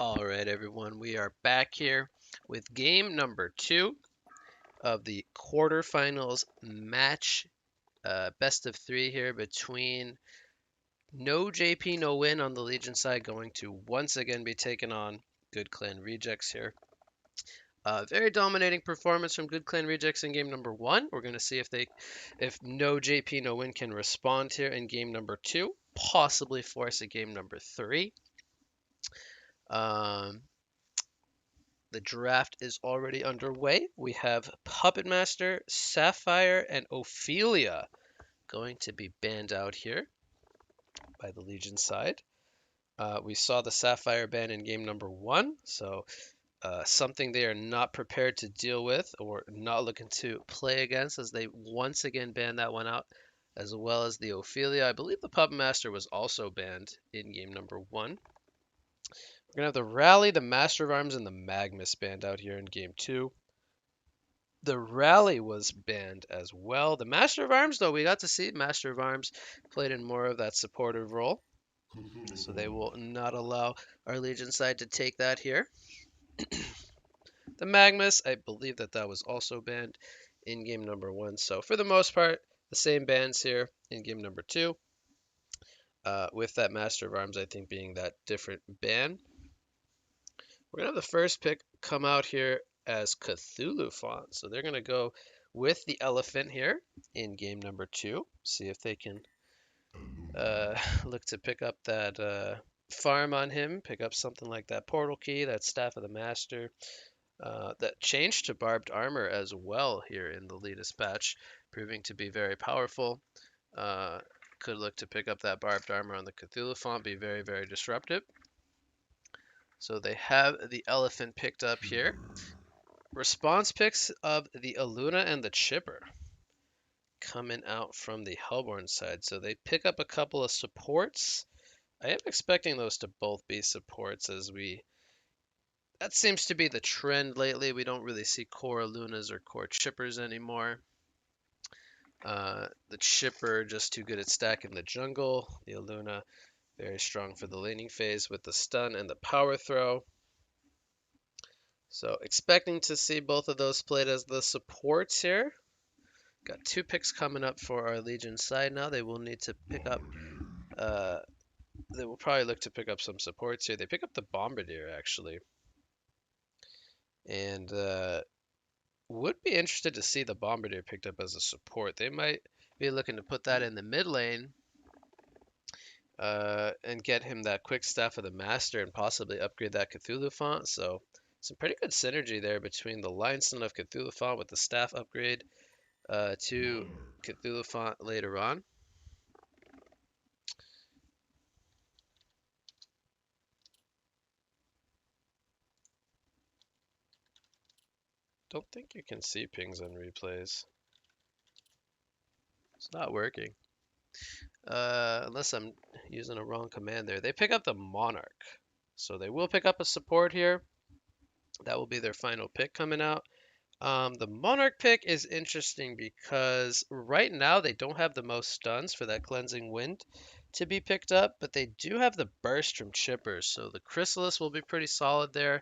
All right, everyone, we are back here with game number 2 of the quarterfinals match, best of 3 here between NoJPnoWin on the Legion side going to once again be taking on Good Clan Rejects here. Very dominating performance from Good Clan Rejects in game number 1. We're going to see if NoJPnoWin can respond here in game number 2, possibly force a game number 3. Um, The draft is already underway. We have Puppet Master, Sapphire, and Ophelia going to be banned out here by the Legion side. We saw the Sapphire ban in game number 1, so something they are not prepared to deal with or not looking to play against as they once again ban that one out, as well as the Ophelia. I believe the Puppet Master was also banned in game number 1. We're going to have the Rally, the Master of Arms, and the Magnus banned out here in game 2. The Rally was banned as well. The Master of Arms, though, we got to see Master of Arms played in more of that supportive role. So they will not allow our Legion side to take that here. The Magnus, I believe that was also banned in game number 1. So for the most part, the same bans here in game number 2. With that Master of Arms, I think, being that different ban. We're going to have the first pick come out here as Cthulhu font. So they're going to go with the elephant here in game number 2. See if they can look to pick up that farm on him, pick up something like that portal key, that staff of the master, that change to barbed armor as well here in the latest patch, proving to be very powerful. Could look to pick up that barbed armor on the Cthulhu font, be very, very disruptive. So they have the elephant picked up here. Response picks of the Aluna and the Chipper coming out from the Hellborn side. So they pick up a couple of supports. I am expecting those to both be supports that seems to be the trend lately. We don't really see core Alunas or core Chippers anymore. The Chipper just too good at stacking the jungle. The Aluna very strong for the laning phase with the stun and the power throw. So expecting to see both of those played as the supports here. Got 2 picks coming up for our Legion side now. They will need to pick up, they will probably look to pick up some supports here. They pick up the Bombardier actually. And would be interested to see the Bombardier picked up as a support. They might be looking to put that in the mid lane and get him that quick staff of the Master and possibly upgrade that Cthulhu font. So some pretty good synergy there between the Limestone of Cthulhu font with the staff upgrade to Cthulhu font later on. Don't think you can see pings on replays. It's not working. Unless I'm using a wrong command there. They pick up the Monarch. So they will pick up a support here. That will be their final pick coming out. The Monarch pick is interesting because right now they don't have the most stuns for that Cleansing Wind to be picked up, but they do have the burst from Chippers. So the Chrysalis will be pretty solid there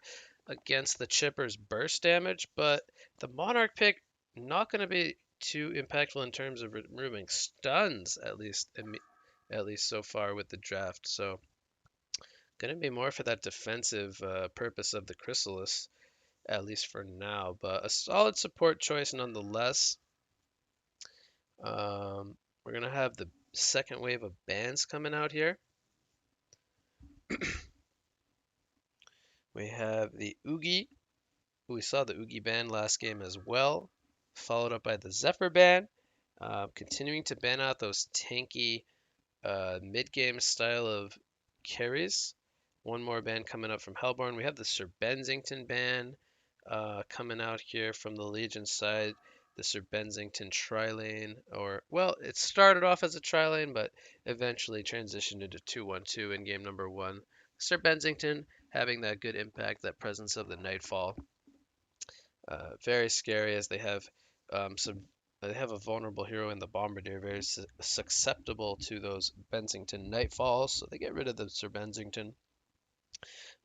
against the Chippers burst damage, but the Monarch pick not going to be too impactful in terms of removing stuns, at least so far with the draft. So going to be more for that defensive purpose of the Chrysalis, at least for now, but a solid support choice nonetheless. We're going to have the second wave of bans coming out here. We have the Oogie. We saw the Oogie ban last game as well, followed up by the Zephyr ban. Continuing to ban out those tanky mid-game style of carries. One more ban coming up from Hellborn. We have the Sir Bensington ban coming out here from the Legion side. The Sir Bensington tri-lane, it started off as a tri-lane, but eventually transitioned into 2-1-2 in game number 1. Sir Bensington having that good impact, that presence of the Nightfall. Very scary as they have they have a vulnerable hero in the Bombardier, very susceptible to those Bensington Nightfalls, so they get rid of the Sir Bensington.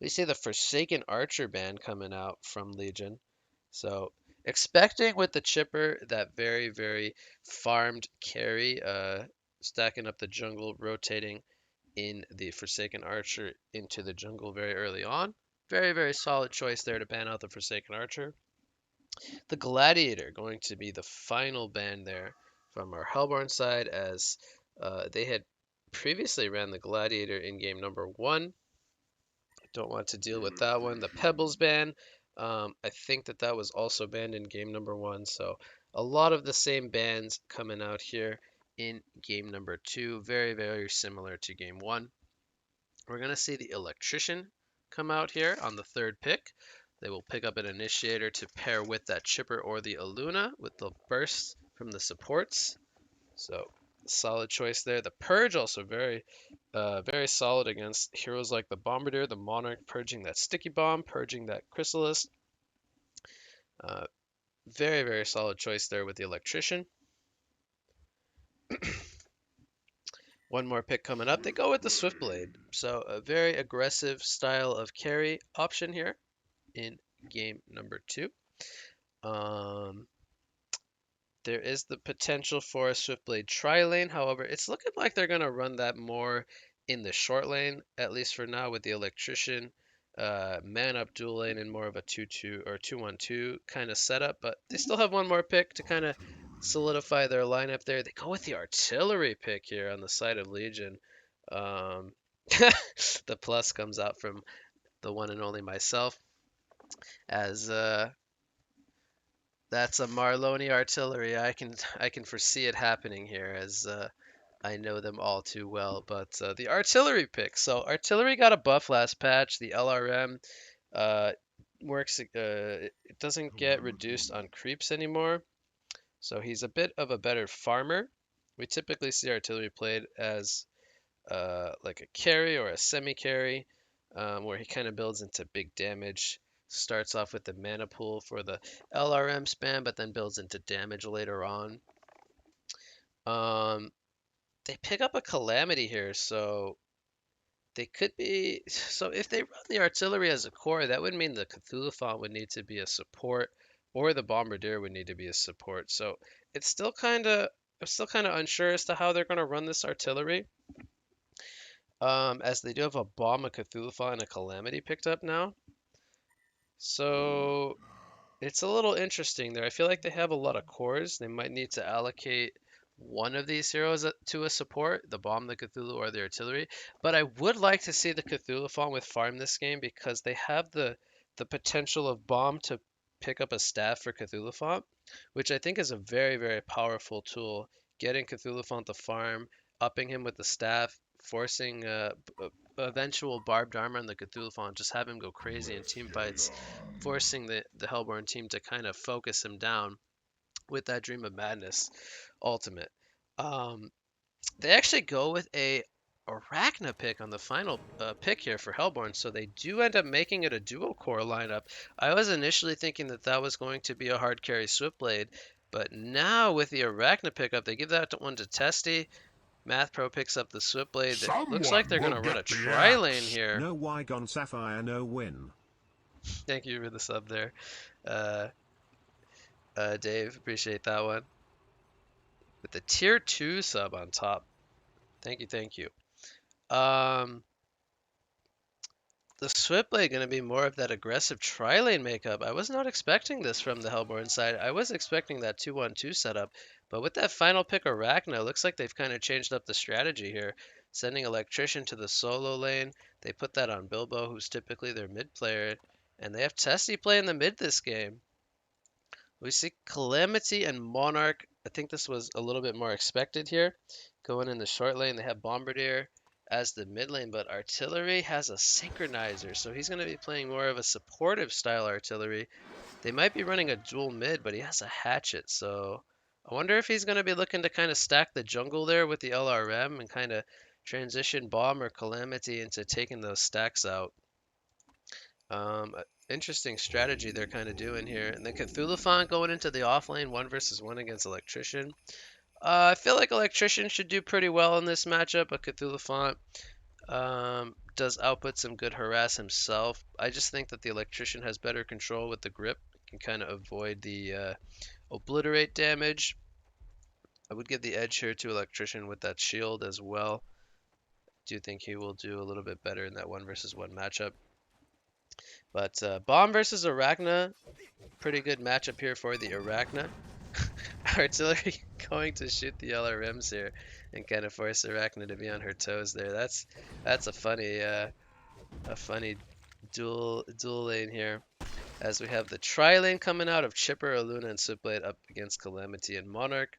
We see the Forsaken Archer band coming out from Legion. So expecting with the chipper that very, very farmed carry, stacking up the jungle, rotating in the Forsaken Archer into the jungle very early on. Very, very solid choice there to ban out the Forsaken Archer. The Gladiator going to be the final ban there from our Hellborn side, as they had previously ran the Gladiator in game number 1. Don't want to deal with that one. The Pebbles ban, I think that was also banned in game number 1. So a lot of the same bans coming out here in game number 2. Very, very similar to game 1. We're going to see the Electrician come out here on the 3rd pick. They will pick up an Initiator to pair with that Chipper or the Aluna with the bursts from the supports. So solid choice there. The Purge also very, very solid against heroes like the Bombardier, the Monarch, purging that Sticky Bomb, purging that Chrysalis. Very, very solid choice there with the Electrician. One more pick coming up. They go with the Swiftblade. So a very aggressive style of carry option here in game number 2. There is the potential for a Swiftblade tri-lane. However, it's looking like they're going to run that more in the short lane, at least for now, with the Electrician, man up dual lane and more of a 2-2 or 2-1-2 kind of setup. But they still have one more pick to kind of solidify their lineup there. They go with the Artillery pick here on the side of Legion. The plus comes out from the one and only myself, as that's a Marloni Artillery. I can foresee it happening here, as I know them all too well. But the Artillery pick. So Artillery got a buff last patch. The LRM works. It doesn't get reduced on creeps anymore. So he's a bit of a better farmer. We typically see Artillery played as like a carry or a semi-carry, where he kind of builds into big damage. Starts off with the mana pool for the LRM spam, but then builds into damage later on. They pick up a Calamity here, so they could be. So if they run the Artillery as a core, that would mean the Cthulhu would need to be a support, or the Bombardier would need to be a support. So it's still kind of. I'm still kind of unsure as to how they're going to run this Artillery. As they do have a Bomb, a Cthulhu, and a Calamity picked up now. So it's a little interesting there. I feel like they have a lot of cores. They might need to allocate one of these heroes to a support, the Bomb, the Cthulhu, or the Artillery. But I would like to see the Cthulhu with farm this game, because they have the potential of Bomb to pick up a staff for Cthulhu, which I think is a very, very powerful tool. Getting Cthulhu to farm, upping him with the staff, forcing eventual barbed armor on the Cthulhu and just have him go crazy in team fights, forcing the Hellborn team to kind of focus him down with that Dream of Madness ultimate. They actually go with a Arachna pick on the final pick here for Hellborn, so they do end up making it a dual core lineup. I was initially thinking that was going to be a hard carry Swiftblade, but now with the Arachna pickup, they give that one to Testy. Math Pro picks up the Swiftblade. It looks like they're going to run a tri-lane here. No Gon Sapphire, no win. Thank you for the sub there, Dave. Appreciate that one. With the tier 2 sub on top. Thank you, thank you. The Swiftblade going to be more of that aggressive tri-lane makeup. I was not expecting this from the Hellborn side. I was expecting that 2-1-2 setup. But with that final pick Arachna, looks like they've kind of changed up the strategy here. Sending Electrician to the solo lane. They put that on Bilbo, who's typically their mid player. And they have Testy playing the mid this game. We see Calamity and Monarch. I think this was a little bit more expected here. Going in the short lane, they have Bombardier as the mid lane, but Artillery has a Synchronizer, so he's going to be playing more of a supportive style Artillery. They might be running a dual mid, but he has a Hatchet, so I wonder if he's going to be looking to kind of stack the jungle there with the LRM and kind of transition Bomb or Calamity into taking those stacks out. Interesting strategy they're kind of doing here. And then Cthulhu going into the off lane, 1v1 against Electrician. I feel like Electrician should do pretty well in this matchup, but Cthulhu Does output some good harass himself. I just think that the electrician has better control with the grip. Can kind of avoid the obliterate damage. I would give the edge here to electrician with that shield as well. Do think he will do a little bit better in that 1 versus 1 matchup. But bomb versus Arachna, pretty good matchup here for the Arachna. Artillery going to shoot the LRMs here and kind of force Arachna to be on her toes there. That's a funny dual lane here. As we have the tri lane coming out of Chipper, Aluna, and Switchblade up against Calamity and Monarch.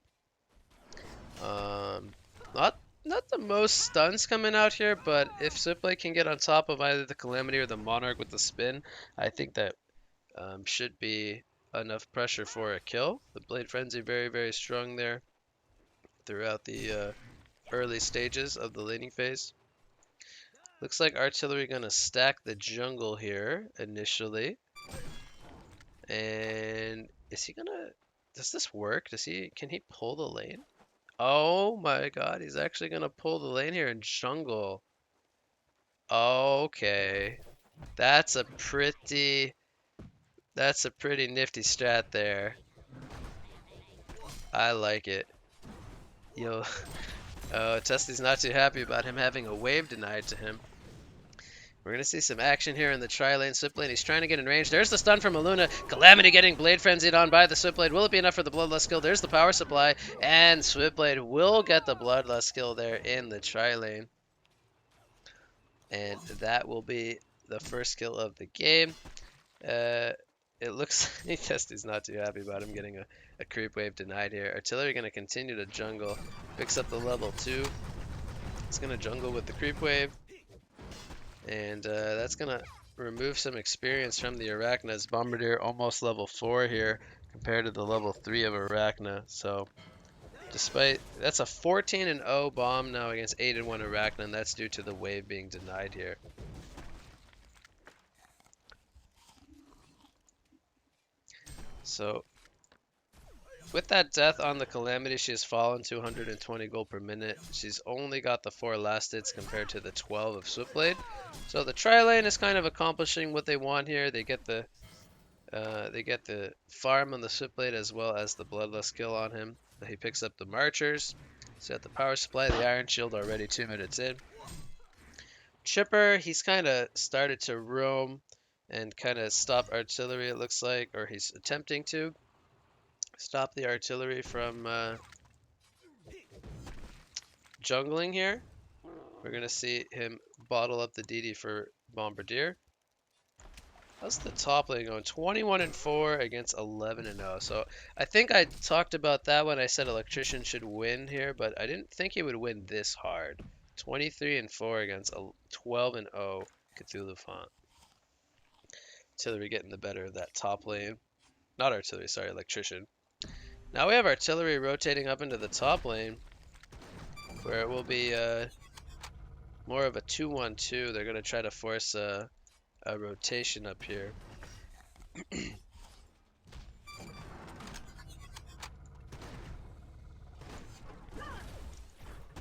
Um, not the most stuns coming out here, but if Switchblade can get on top of either the Calamity or the Monarch with the spin, I think that should be enough pressure for a kill. The Blade Frenzy very, very strong there throughout the early stages of the laning phase. Looks like Artillery gonna stack the jungle here initially. And is he gonna... Does this work? Can he pull the lane? Oh my god, he's actually gonna pull the lane here in jungle. Okay. That's a pretty nifty strat there. I like it. Yo, Testy's not too happy about him having a wave denied to him. We're going to see some action here in the tri-lane. Switchblade, he's trying to get in range. There's the stun from Aluna. Calamity getting Blade Frenzied on by the Switchblade. Will it be enough for the Bloodlust skill? There's the power supply. And Switchblade will get the Bloodlust skill there in the tri-lane. And that will be the first kill of the game. It looks like Testy's not too happy about him getting a creep wave denied here. Artillery going to continue to jungle. Picks up the level 2. It's going to jungle with the creep wave. And that's going to remove some experience from the Arachna's Bombardier, almost level 4 here compared to the level 3 of Arachna. So despite that's a 14-0 bomb now against 8-1 Arachna, and that's due to the wave being denied here. So with that death on the Calamity, she has fallen to 120 gold per minute. She's only got the 4 last hits compared to the 12 of Switchblade. So the tri-lane is kind of accomplishing what they want here. They get the farm on the Switchblade as well as the Bloodlust kill on him. He picks up the Marchers. He's got the power supply, the Iron Shield already 2 minutes in. Chipper, he's kind of started to roam and kind of stop Artillery, it looks like, or he's attempting to stop the Artillery from jungling here. We're going to see him bottle up the DD for Bombardier. How's the top lane going? 21-4 against 11-0. So I think I talked about that when I said Electrician should win here, but I didn't think he would win this hard. 23-4 against 12-0 Cthulhu Font. Artillery getting the better of that top lane. Not Artillery, sorry, Electrician. Now we have Artillery rotating up into the top lane, where it will be more of a 2-1-2. They're going to try to force a rotation up here.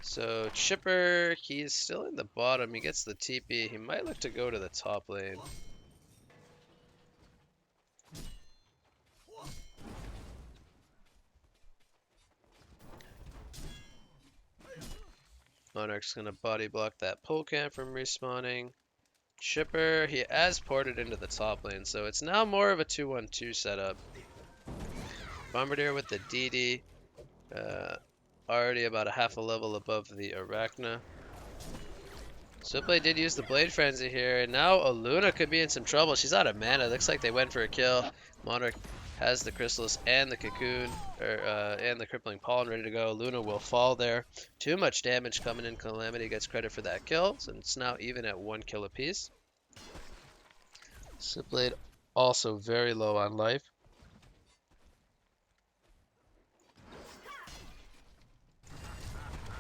So Chipper, he's still in the bottom. He gets the TP. He might look to go to the top lane. Monarch's going to body block that pole camp from respawning. Chipper, he has ported into the top lane, so it's now more of a 2-1-2 setup. Bombardier with the DD, already about a half a level above the Arachna. Switchblade did use the Blade Frenzy here, and now Aluna could be in some trouble. She's out of mana. Looks like they went for a kill. Monarch has the Chrysalis and the Cocoon, and the Crippling Pollen ready to go. Luna will fall there. Too much damage coming in. Calamity gets credit for that kill, so it's now even at 1 kill apiece. Switchblade also very low on life.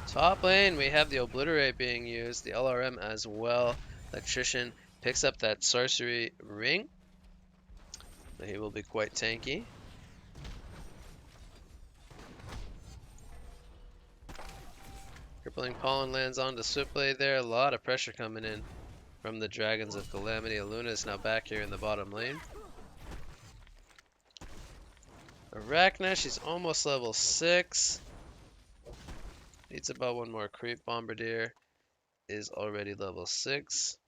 Top lane, we have the Obliterate being used, the LRM as well. Electrician picks up that Sorcery Ring. He will be quite tanky. Crippling Pollen lands on the Switchblade there. A lot of pressure coming in from the Dragons of Calamity. Luna is now back here in the bottom lane. Arachna, she's almost level 6. Needs about one more creep. Bombardier is already level 6.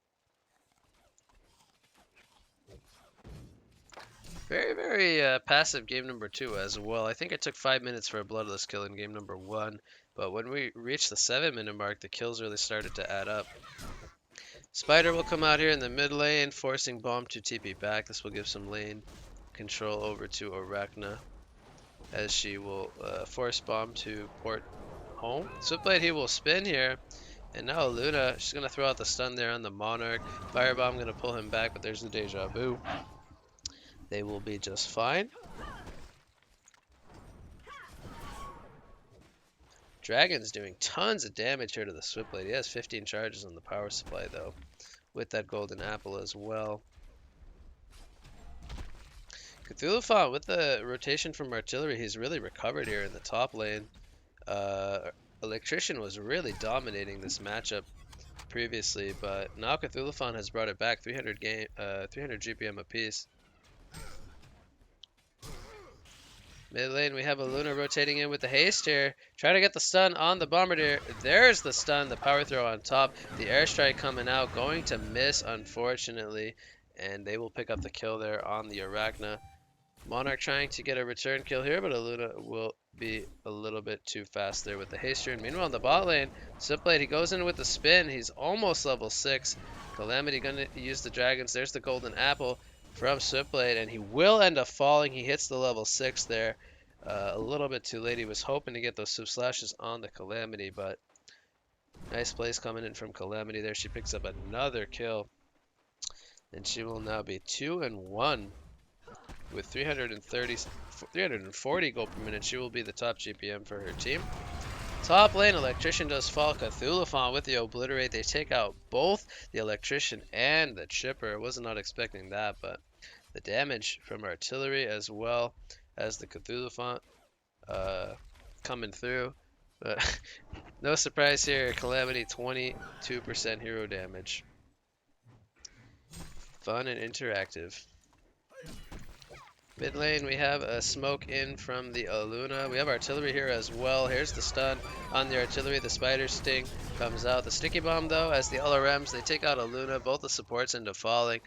Very, very passive game number 2 as well. I think it took 5 minutes for a bloodless kill in game number 1, but when we reached the 7-minute mark, the kills really started to add up. Spider will come out here in the mid lane, forcing Bomb to TP back. This will give some lane control over to Arachna, as she will force Bomb to port home. Switchblade, he will spin here. And now Luna, she's going to throw out the stun there on the Monarch. Firebomb going to pull him back, but there's the Deja Vu. They will be just fine. Dragon's doing tons of damage here to the Switchblade. He has 15 charges on the power supply, though, with that golden apple as well. Cthulhu with the rotation from artillery, he's really recovered here in the top lane. Electrician was really dominating this matchup previously, but now Cthulhu has brought it back. 300 GPM apiece. Mid lane, we have a Luna rotating in with the haste here. Trying to get the stun on the Bombardier. There's the stun, the power throw on top. The airstrike coming out, going to miss, unfortunately. And they will pick up the kill there on the Arachna. Monarch trying to get a return kill here, but Luna will be a little bit too fast there with the haste turn. Meanwhile, in the bot lane, Switchblade, he goes in with the spin. He's almost level 6. Calamity going to use the dragons. There's the golden apple from Switchblade, and he will end up falling. He hits the level 6 there. A little bit too late. He was hoping to get those swift slashes on the Calamity, but nice plays coming in from Calamity there. She picks up another kill, and she will now be 2-1 with 340 gold per minute. She will be the top GPM for her team. Top lane, Electrician does fall. Cthulhu with the Obliterate. They take out both the Electrician and the Chipper. I was not expecting that, but the damage from Artillery as well as the Cthulhu coming through. But no surprise here, Calamity 22% hero damage. Fun and interactive. Mid lane, we have a smoke in from the Luna. We have artillery here as well. Here's the stun on the artillery. The spider sting comes out. The sticky bomb, though, as the LRMs, they take out a Luna. Both the supports into falling.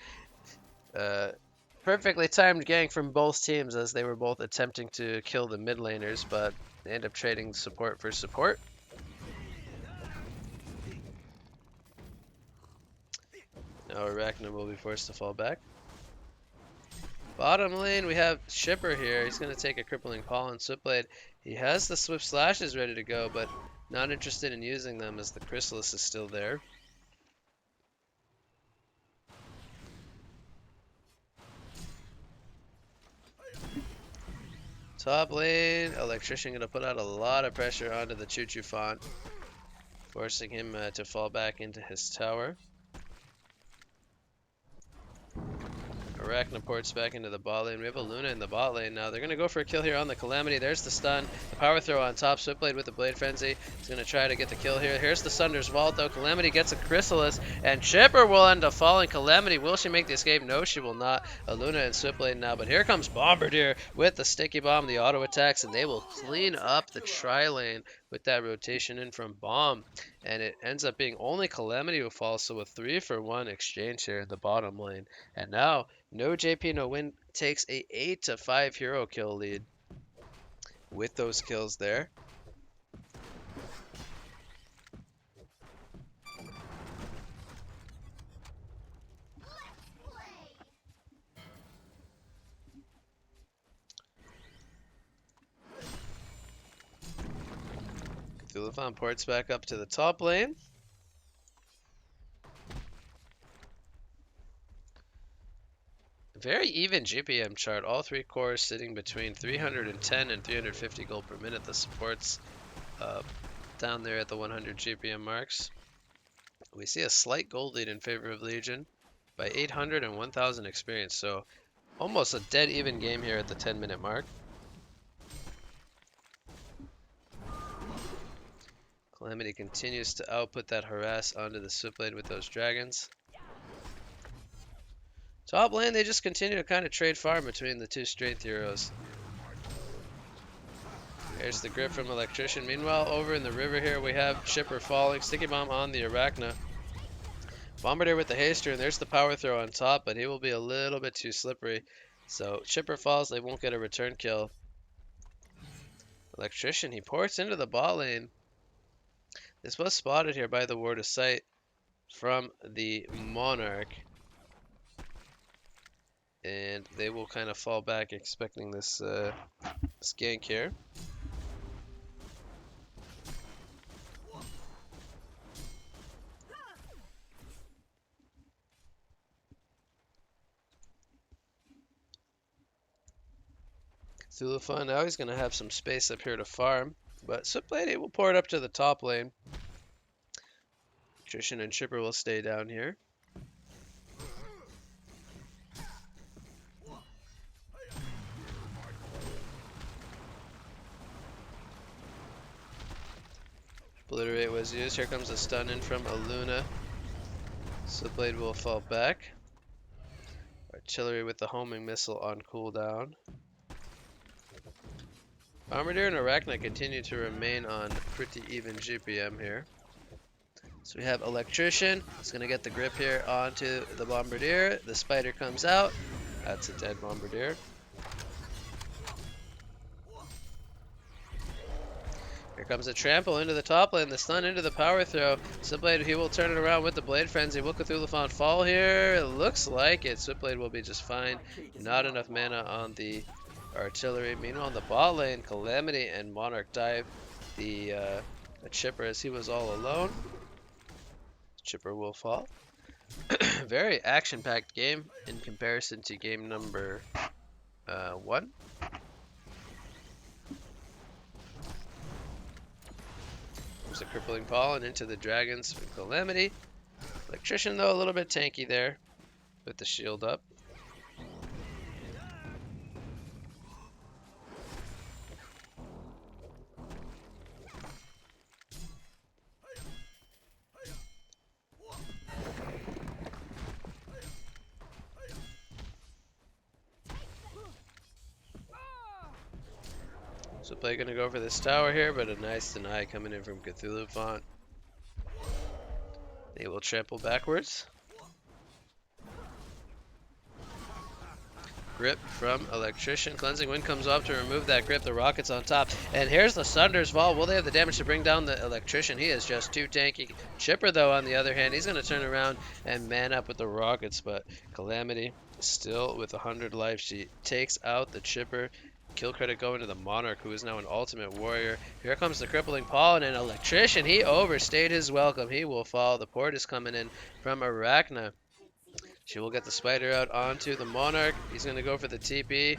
Perfectly timed gank from both teams as they were both attempting to kill the mid laners, but they end up trading support for support. Now Arachna will be forced to fall back. Bottom lane, we have Shipper here. He's going to take a Crippling Pollen. Switchblade, he has the Swift Slashes ready to go, but not interested in using them as the Chrysalis is still there. Top lane, Electrician going to put out a lot of pressure onto the Choo-Choo Font, forcing him to fall back into his tower. Arachna ports back into the bot lane. We have a Luna in the bot lane now. They're going to go for a kill here on the Calamity. There's the stun. The power throw on top. Switchblade with the Blade Frenzy. He's going to try to get the kill here. Here's the Sunder's Vault, though. Calamity gets a Chrysalis, and Chipper will end up falling. Calamity, will she make the escape? No, she will not. A Luna and Switchblade now, but here comes Bombardier with the Sticky Bomb, the auto attacks, and they will clean up the tri-lane with that rotation in from Bomb. And it ends up being only Calamity who falls, so a 3-for-1 exchange here in the bottom lane. And now, NoJPnoWin takes a 8-5 hero kill lead with those kills there. Cthulhu ports back up to the top lane. Very even GPM chart. All three cores sitting between 310 and 350 gold per minute. The supports down there at the 100 GPM marks. We see a slight gold lead in favor of Legion by 800 and 1000 experience. So almost a dead even game here at the 10-minute mark. Calamity continues to output that harass onto the Switchblade with those dragons. Top lane, they just continue to kind of trade farm between the two strength heroes. There's the grip from Electrician. Meanwhile, over in the river here, we have Chipper falling. Sticky Bomb on the Arachna. Bombardier with the haster, and there's the power throw on top, but he will be a little bit too slippery. So Chipper falls, they won't get a return kill. Electrician, he ports into the bot lane. This was spotted here by the Ward of Sight from the Monarch. And they will kind of fall back expecting this, this gank here. Thulafun, now he's going to have some space up here to farm. But Switchblade will pour it up to the top lane. Electrician and Chipper will stay down here. Obliterate was used. Here comes a stun in from Aluna. Switchblade will fall back. Artillery with the homing missile on cooldown. Bombardier and Arachna continue to remain on pretty even GPM here. So we have Electrician. He's going to get the grip here onto the Bombardier. The Spider comes out. That's a dead Bombardier. Here comes a trample into the top lane, the stun into the power throw. Switchblade, he will turn it around with the Blade Frenzy. Will Cthulhu fall here? It looks like it. Switchblade will be just fine. Not enough mana on the artillery. Meanwhile, on the bot lane, Calamity and Monarch dive the Chipper as he was all alone. Chipper will fall. Very action-packed game in comparison to game number 1. There's a crippling pollen into the dragons from Calamity. Electrician, though, a little bit tanky there with the shield up. So play gonna go for this tower here, but a nice deny coming in from Cthulhu Font. They will trample backwards. Grip from Electrician. Cleansing Wind comes up to remove that grip. The rocket's on top. And here's the Sunder's Fall. Will they have the damage to bring down the Electrician? He is just too tanky. Chipper, though, on the other hand, he's going to turn around and man up with the rockets. But Calamity still with 100 life. She takes out the Chipper. Kill credit going to the Monarch, who is now an ultimate warrior. Here comes the crippling pollen, and Electrician, he overstayed his welcome. He will fall. The port is coming in from Arachna. She will get the Spider out onto the Monarch. He's going to go for the TP,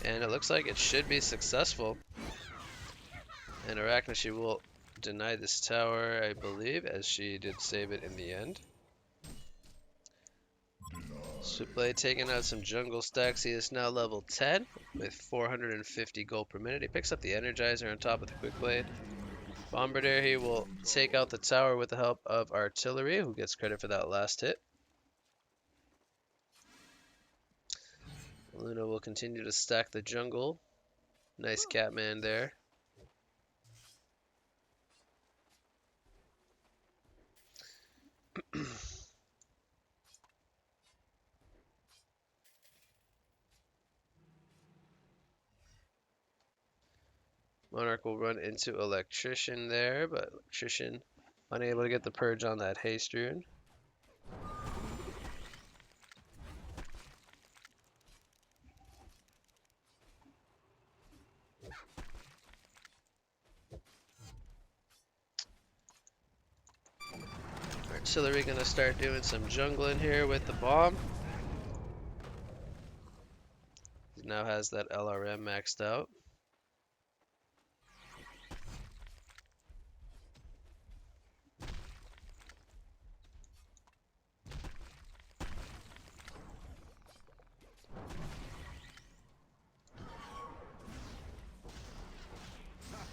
and it looks like it should be successful. And Arachna, she will deny this tower, I believe, as she did save it in the end. Switchblade taking out some jungle stacks. He is now level 10 with 450 gold per minute. He picks up the Energizer on top of the Quick Blade. Bombardier, he will take out the tower with the help of Artillery, who gets credit for that last hit. Luna will continue to stack the jungle. Nice Catman there. Monarch will run into Electrician there, but Electrician unable to get the purge on that haste rune. Artillery gonna start doing some jungling here with the bomb. He now has that LRM maxed out.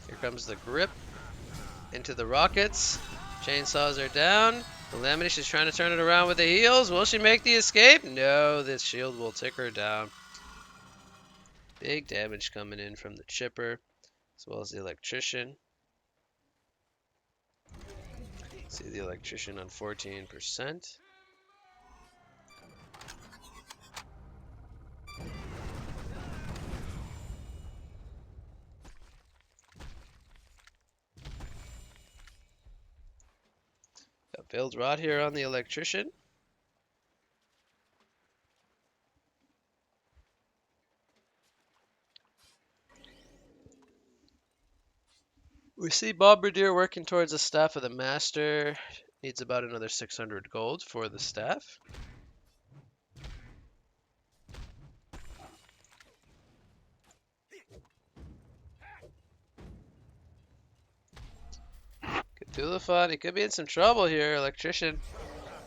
Here comes the grip. into the rockets. Chainsaws are down. Calamity, she's trying to turn it around with the heels. Will she make the escape? No, this shield will tick her down. Big damage coming in from the chipper, as well as the electrician. See the electrician on 14%. Got Veiled Rod here on the electrician. We see Bombardier working towards the staff of the master. Needs about another 600 gold for the staff. Cthulhuphon, he could be in some trouble here. Electrician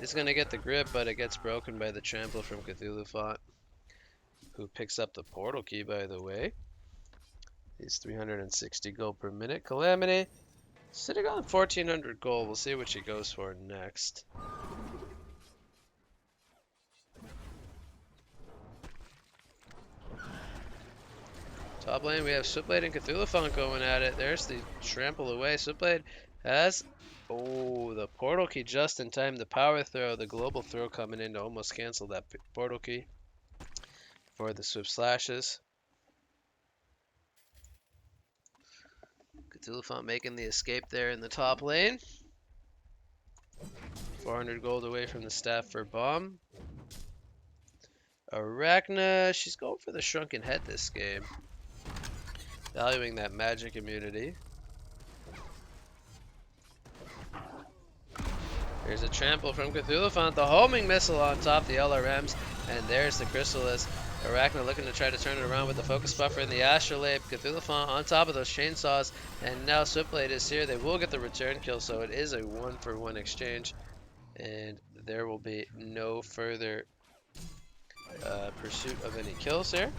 is going to get the grip, but it gets broken by the trample from Cthulhuphon, who picks up the portal key, by the way. He's 360 gold per minute. Calamity sitting on 1400 gold. We'll see what she goes for next. Top lane, we have Switchblade and Cthulhuphon going at it. There's the trample away. Switchblade has... Oh, the portal key just in time. The power throw, the global throw coming in to almost cancel that portal key for the swift slashes. Cthulhuphon making the escape there in the top lane. 400 gold away from the staff for bomb. Arachna, she's going for the shrunken head this game. Valuing that magic immunity. There's a trample from Cthulhuphon. The homing missile on top, the LRMs. And there's the Chrysalis. Arachna looking to try to turn it around with the focus buffer and the astrolabe. Cthulhuphon on top of those chainsaws. And now Switchblade is here. They will get the return kill, so it is a 1-for-1 exchange. And there will be no further pursuit of any kills here.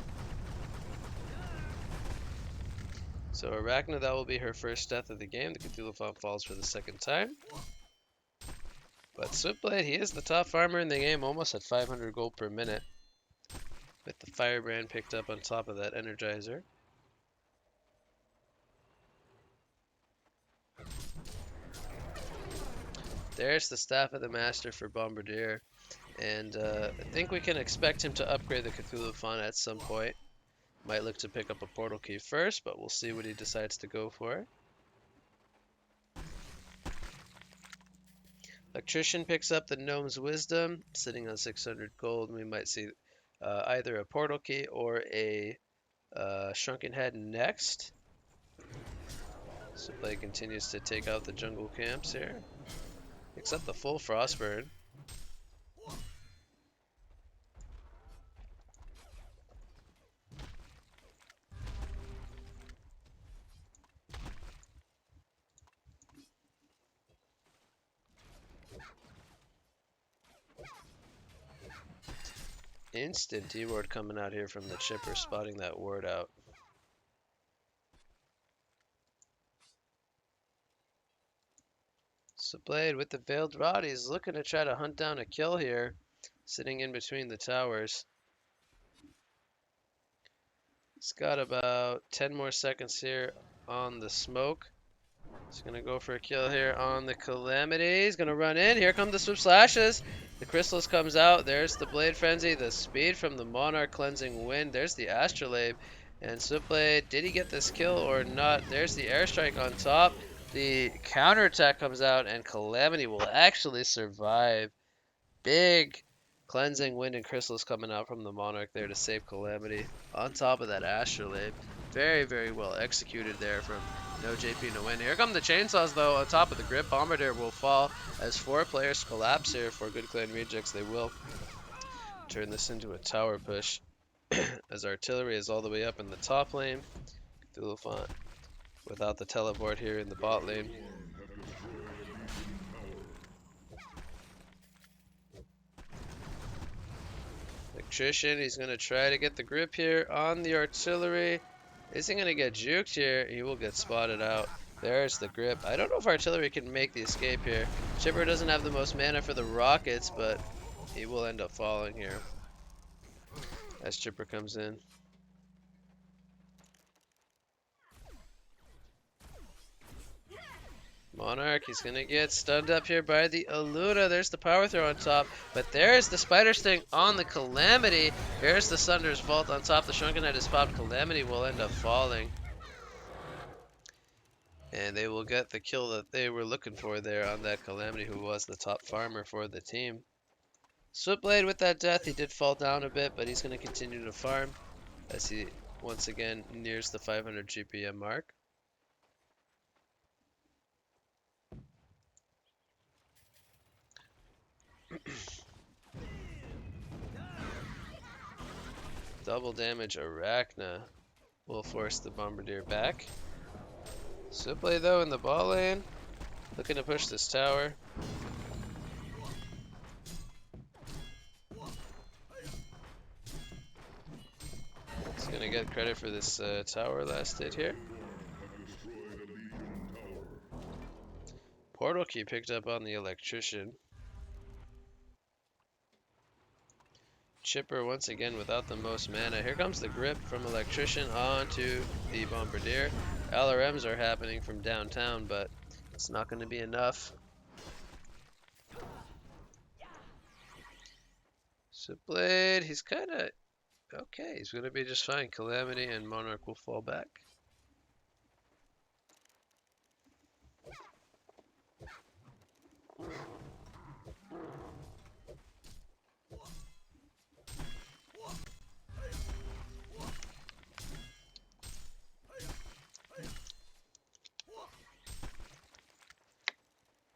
So Arachna, that will be her first death of the game. The Cthulhuphon falls for the second time. But Switchblade, he is the top farmer in the game, almost at 500 gold per minute. With the Firebrand picked up on top of that Energizer. There's the Staff of the Master for Bombardier. And I think we can expect him to upgrade the Cthulhuphon at some point. Might look to pick up a portal key first, but we'll see what he decides to go for. Electrician picks up the Gnome's Wisdom, sitting on 600 gold. We might see either a portal key or a Shrunken Head next. So Blade continues to take out the jungle camps here. Picks up the full Frostburn. Instant D-ward coming out here from the chipper, spotting that ward out. So Blade with the Veiled Rod, he's looking to try to hunt down a kill here, sitting in between the towers. He's got about 10 more seconds here on the smoke. He's going to go for a kill here on the Calamity. He's going to run in. Here come the Swift Slashes. The Chrysalis comes out. There's the Blade Frenzy. The speed from the Monarch Cleansing Wind. There's the Astrolabe. And Switchblade, did he get this kill or not? There's the Airstrike on top. The counterattack comes out, and Calamity will actually survive. Big Cleansing Wind and Chrysalis coming out from the Monarch there to save Calamity. On top of that Astrolabe. Very, very well executed there from NoJPnoWin. Here come the chainsaws though on top of the grip. Bombardier will fall as 4 players collapse here for Good Clan Rejects. They will turn this into a tower push as artillery is all the way up in the top lane. Cthulhuphon without the teleport here in the bot lane. Electrician, he's going to try to get the grip here on the artillery. Is he going to get juked here? He will get spotted out. There's the grip. I don't know if artillery can make the escape here. Chipper doesn't have the most mana for the rockets, but he will end up falling here as Chipper comes in. Monarch, he's gonna get stunned up here by the Aluna. There's the power throw on top, but there's the Spider Sting on the Calamity. Here's the Sunder's Vault on top. The Shrunken Head is popped. Calamity will end up falling. And they will get the kill that they were looking for there on that Calamity, who was the top farmer for the team. Switchblade with that death, he did fall down a bit, but he's going to continue to farm as he once again nears the 500 GPM mark. Double damage Arachna will force the Bombardier back. Switchblade though in the ball lane, looking to push this tower. He's gonna get credit for this tower last hit here. Portal key picked up on the Electrician. Chipper once again without the most mana. Here comes the grip from Electrician onto the Bombardier. LRMs are happening from downtown, but it's not going to be enough. Switchblade, he's kind of okay. He's going to be just fine. Calamity and Monarch will fall back.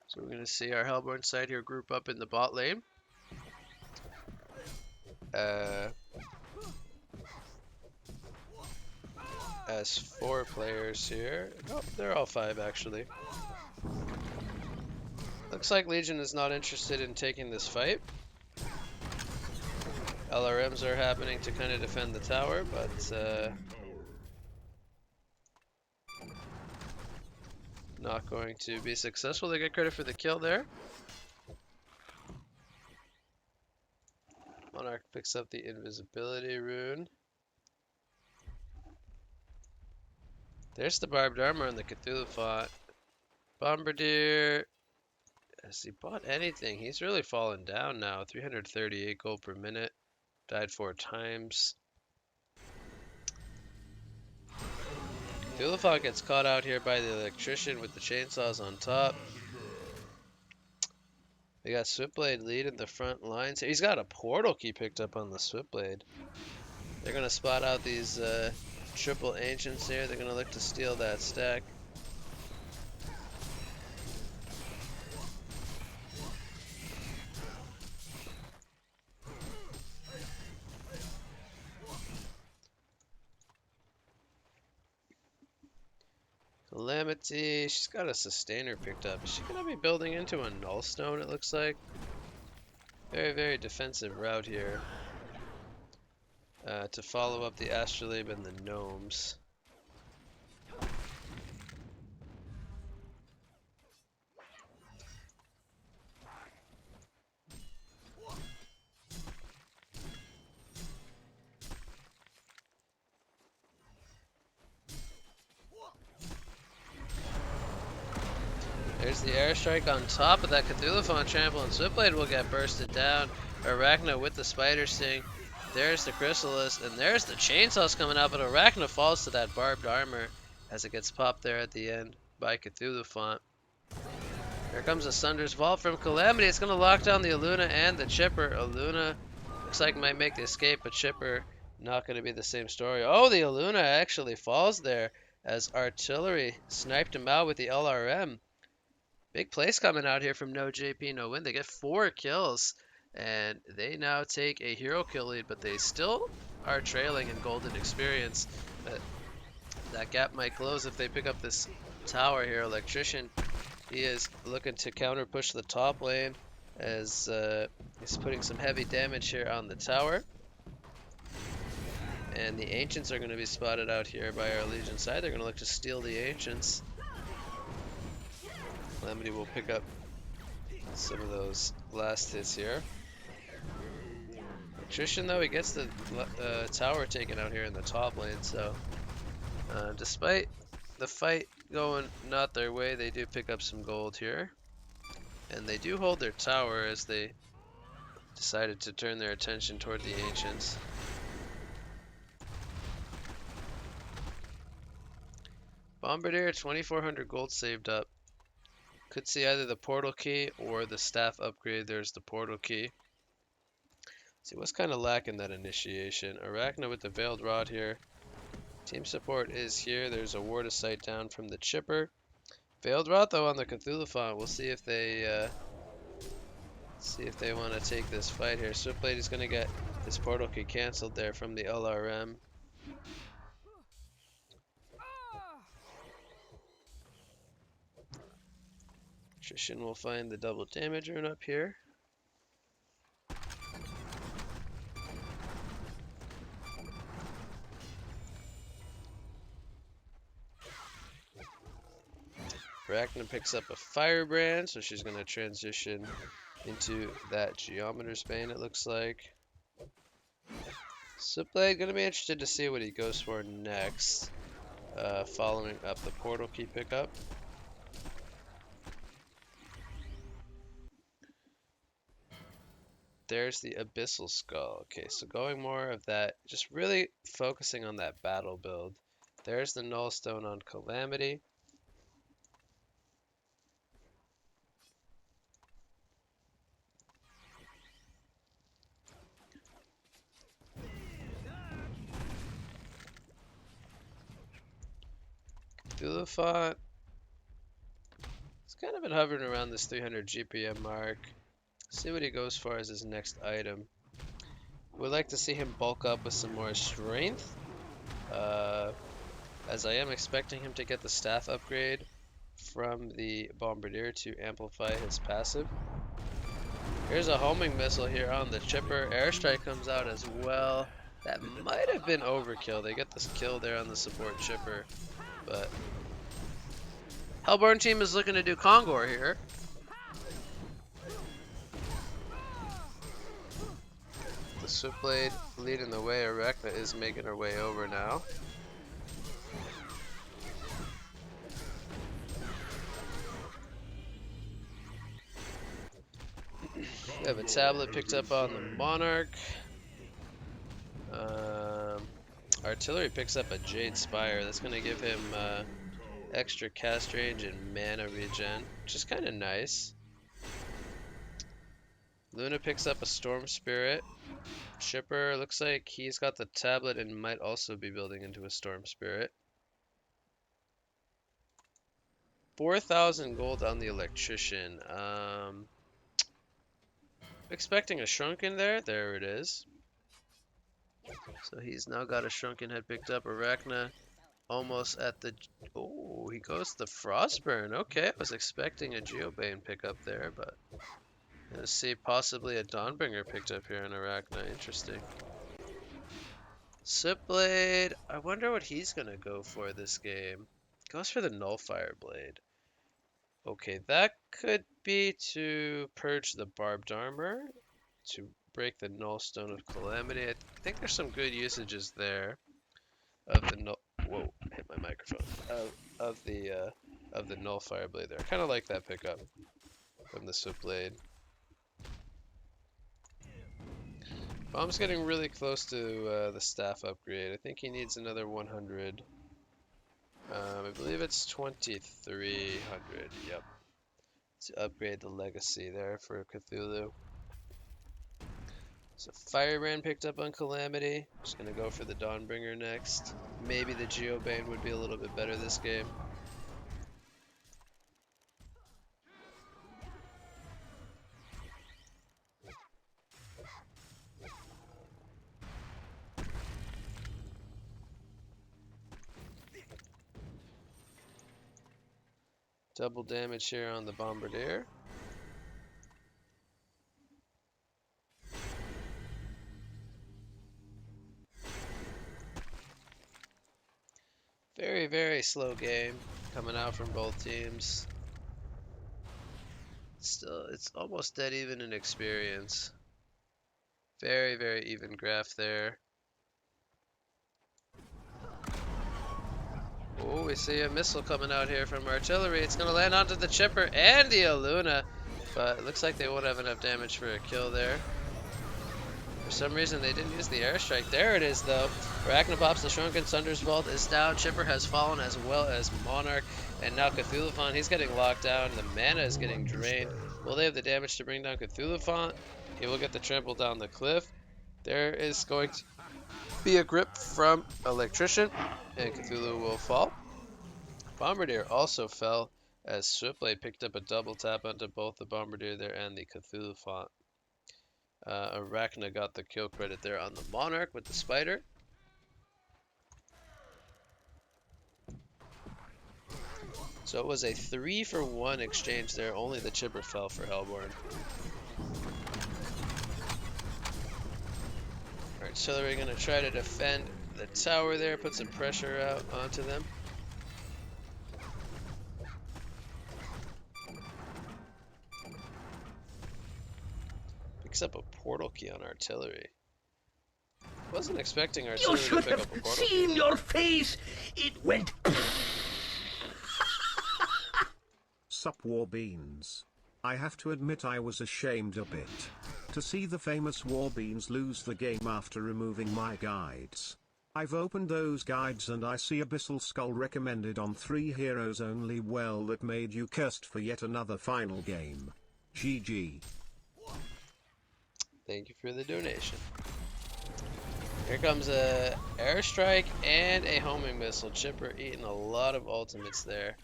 So we're going to see our Hellborn side here group up in the bot lane. As 4 players here. Oh, they're all 5 actually. Looks like Legion is not interested in taking this fight. LRMs are happening to kind of defend the tower, but not going to be successful. They get credit for the kill there. Monarch picks up the invisibility rune. There's the barbed armor on the Cthulhu font. Bombardier, has he bought anything? He's really fallen down now. 338 gold per minute. Died 4 times. Cthulhu font gets caught out here by the Electrician with the chainsaws on top. They got Switchblade lead in the front lines. He's got a portal key picked up on the Switchblade. They're going to spot out these triple ancients here. They're going to look to steal that stack. Calamity, she's got a sustainer picked up. Is she going to be building into a nullstone, it looks like? Very, very defensive route here. To follow up the Astrolabe and the gnomes. There's the airstrike on top of that Cthulhu font trample, and Switchblade will get bursted down. Arachna with the Spider Sting. There's the Chrysalis, and there's the chainsaws coming out, but Arachna falls to that barbed armor as it gets popped there at the end by Cthulhu font. Here comes the Sunder's Vault from Calamity. It's going to lock down the Aluna and the Chipper. Aluna looks like might make the escape, but Chipper not going to be the same story. Oh, the Aluna actually falls there as artillery sniped him out with the LRM. Big plays coming out here from NoJPnoWin. They get 4 kills, and they now take a hero kill lead, but they still are trailing in golden experience. But that gap might close if they pick up this tower here. Electrician, he is looking to counter push the top lane as he's putting some heavy damage here on the tower. And the Ancients are going to be spotted out here by our Legion side. They're going to look to steal the Ancients. Calamity will pick up some of those last hits here. Electrician, though, he gets the tower taken out here in the top lane, so despite the fight going not their way, they do pick up some gold here. And they do hold their tower as they decided to turn their attention toward the Ancients. Bombardier, 2,400 gold saved up. Could see either the portal key or the staff upgrade. There's the portal key. See, what's kind of lacking that initiation. Arachna with the Veiled Rod here. Team support is here. There's a Ward of Sight down from the Chipper. Veiled Rod though on the Cthulhu font. We'll see if they want to take this fight here. Switchblade is going to get his portal key cancelled there from the LRM. Trishan will find the double damage rune up here. Arachna picks up a Firebrand, so she's going to transition into that Geometer's Bane, it looks like. Switchblade, going to be interested to see what he goes for next, following up the portal key pickup. There's the Abyssal Skull. Okay, so going more of that, just really focusing on that battle build. There's the Null Stone on Calamity. Cthulhu it's kind of been hovering around this 300 GPM mark. See what he goes for as his next item. Would like to see him bulk up with some more strength, as I am expecting him to get the staff upgrade from the Bombardier to amplify his passive. Here's a homing missile here on the Chipper. Airstrike comes out as well. That might have been overkill. They get this kill there on the support Chipper, but Hellborn team is looking to do Kongor here. The Switchblade leading the way. Arachna is making her way over now. We have a tablet picked up on the Monarch. Artillery picks up a Jade Spire. That's going to give him extra cast range and mana regen, which is kind of nice. Luna picks up a Storm Spirit. Chipper looks like he's got the tablet and might also be building into a Storm Spirit. 4,000 gold on the Electrician. Expecting a Shrunken there. There it is. So he's now got a Shrunken Head picked up. Arachna almost at the... Oh, he goes the Frostburn. Okay, I was expecting a Geobane pickup there, but... Let's see, possibly a Dawnbringer picked up here on Arachna. Interesting. Switchblade. I wonder what he's going to go for this game. Goes for the Nullfire Blade. Okay, that could be to purge the Barbed Armor, to break the Null Stone of Calamity. I think there's some good usages there of the Null... Whoa, hit my microphone. Of the Nullfire Blade there. I kind of like that pickup from the Switchblade. Bomb's getting really close to the staff upgrade. I think he needs another 100. I believe it's 2,300. Yep. To upgrade the legacy there for Cthulhu. So Firebrand picked up on Calamity. Just gonna go for the Dawnbringer next. Maybe the Geobane would be a little bit better this game. Double damage here on the Bombardier. Very, very slow game coming out from both teams. Still, it's almost dead even in experience. Very, very even graph there. Oh, we see a missile coming out here from artillery. It's going to land onto the chipper and the Aluna. But it looks like they won't have enough damage for a kill there. For some reason, they didn't use the airstrike. There it is, though. Arachnopops, the Shrunken Thunder's Vault is down. Chipper has fallen, as well as Monarch. And now Cthulhuphon, he's getting locked down. The mana is getting drained. Will they have the damage to bring down Cthulhuphon? He will get the trample down the cliff. There is going to be a grip from Electrician, and Cthulhu will fall. Bombardier also fell, as Swiftblade picked up a double tap onto both the Bombardier there and the Cthulhuphon. Arachna got the kill credit there on the Monarch with the Spider. So it was a 3-for-1 exchange there. Only the Chipper fell for Hellborn. Artillery going to try to defend the tower there, put some pressure out onto them. Picks up a portal key on artillery. Wasn't expecting artillery to pick up a portal key. You should have seen your face. It went. Sup war beans. I have to admit I was ashamed a bit to see the famous war beans lose the game after removing my guides. I've opened those guides and I see Abyssal Skull recommended on 3 heroes only. Well, that made you cursed for yet another final game. GG. Thank you for the donation. Here comes a airstrike and a homing missile. Chipper eating a lot of ultimates there,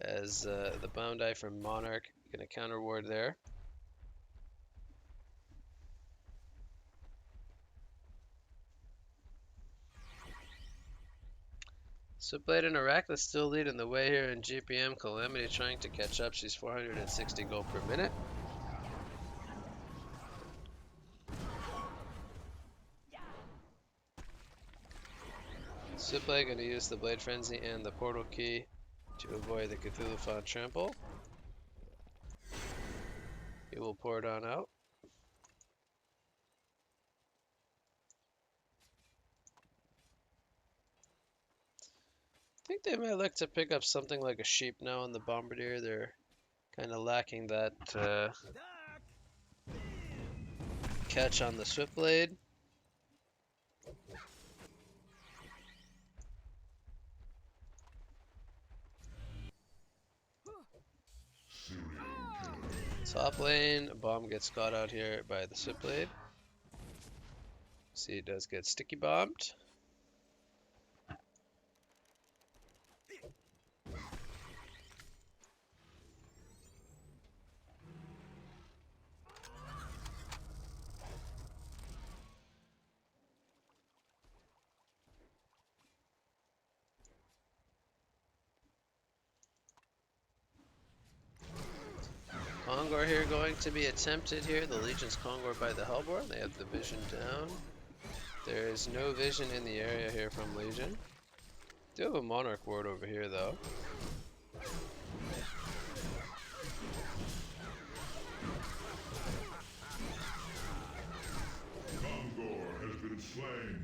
as the Bondi from Monarch gonna counter ward there. Swiftblade and Arachna still leading the way here in GPM. Calamity trying to catch up. She's 460 gold per minute. Swiftblade going to use the Blade Frenzy and the Portal Key to avoid the Cthulhuphon Trample. He will pour it on out. I think they might look to pick up something like a sheep now on the Bombardier. They're kind of lacking that catch on the Swiftblade. Top lane, a bomb gets caught out here by the Swiftblade. See, it does get sticky bombed. Kongor here going to be attempted here. The Legion's Kongor by the Hellborn. They have the vision down. There is no vision in the area here from Legion. Do have a Monarch ward over here though. Kongor has been slain.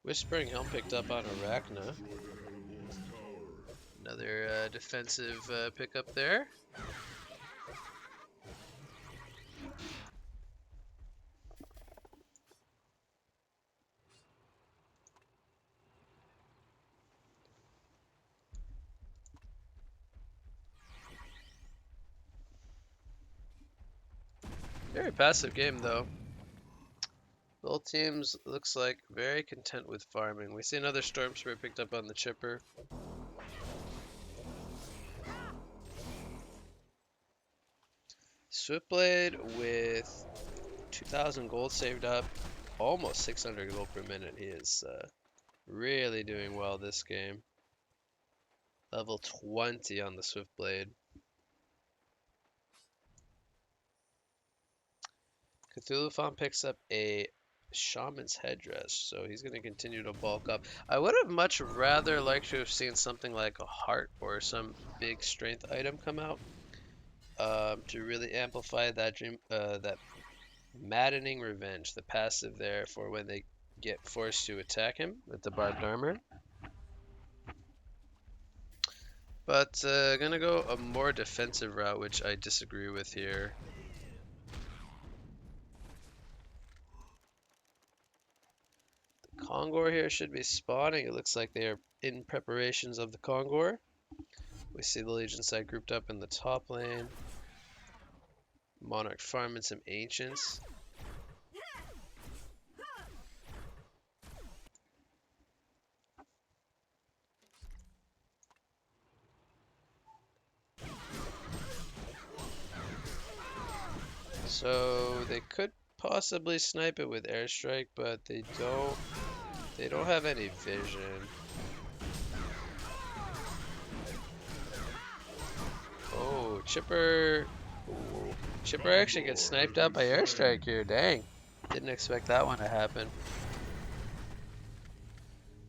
Whispering Helm picked up on Arachna. Another defensive pickup there. Very passive game though. Both teams looks like very content with farming. We see another Storm Spirit picked up on the Chipper. Swiftblade with 2,000 gold saved up, almost 600 gold per minute. He is really doing well this game. Level 20 on the Swiftblade. Cthulhuphon picks up a Shaman's Headdress, so he's going to continue to bulk up. I would have much rather liked to have seen something like a heart or some big strength item come out to really amplify that that maddening revenge, the passive there for when they get forced to attack him with the barbed armor. But gonna go a more defensive route, which I disagree with here. Kongor here should be spawning. It looks like they are in preparations of the Kongor. We see the Legion side grouped up in the top lane. Monarch farming some Ancients. So they could possibly snipe it with airstrike, but they don't have any vision. Oh, Chipper. Ooh. Chipper actually gets sniped out by airstrike here. Dang. Didn't expect that one to happen.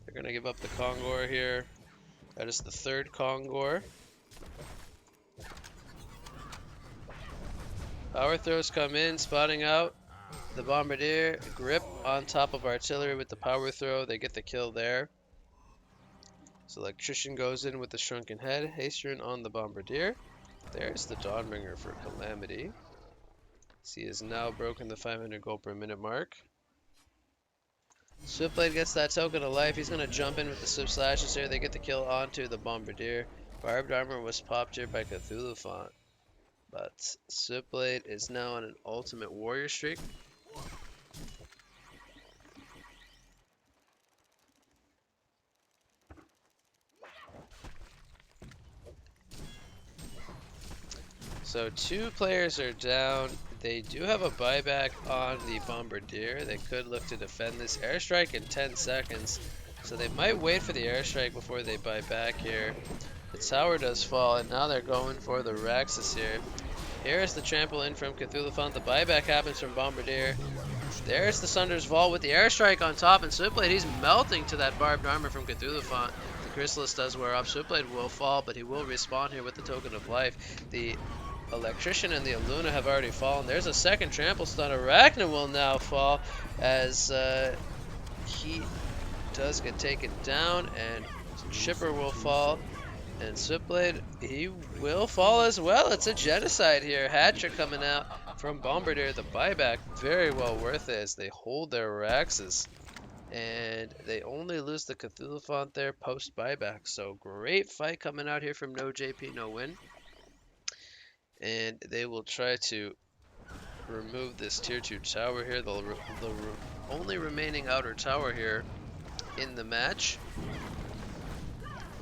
They're gonna give up the Kongor here. That is the third Kongor. Power throws come in, spotting out the Bombardier. Grip on top of artillery with the power throw. They get the kill there. So Electrician goes in with the Shrunken Head. Hasterin on the Bombardier. There's the Dawnbringer for Calamity. He has now broken the 500 gold per minute mark. Swiftblade gets that token of life. He's going to jump in with the Swift Slashes here. They get the kill onto the Bombardier. Barbed Armor was popped here by Cthulhu Font. But Swiftblade is now on an ultimate warrior streak. So 2 players are down. They do have a buyback on the Bombardier. They could look to defend this airstrike in 10 seconds. So they might wait for the airstrike before they buy back here. The tower does fall, and now they're going for the Raxus here. Here's the trample in from Cthulhu Font. The buyback happens from Bombardier. There's the Sunder's Vault with the airstrike on top, and Swiftblade, he's melting to that barbed armor from Cthulhu Font. The Chrysalis does wear off. Swiftblade will fall, but he will respawn here with the token of life. The Electrician and the Aluna have already fallen. There's a second trample stun. Arachna will now fall as he does get taken down, and Chipper will fall. And Swiftblade, he will fall as well. It's a genocide here. Hatcher coming out from Bombardier. The buyback, very well worth it as they hold their Raxes. And they only lose the Cthulhu Font there post buyback. So great fight coming out here from NoJPnoWin. And they will try to remove this tier 2 tower here. The only remaining outer tower here in the match.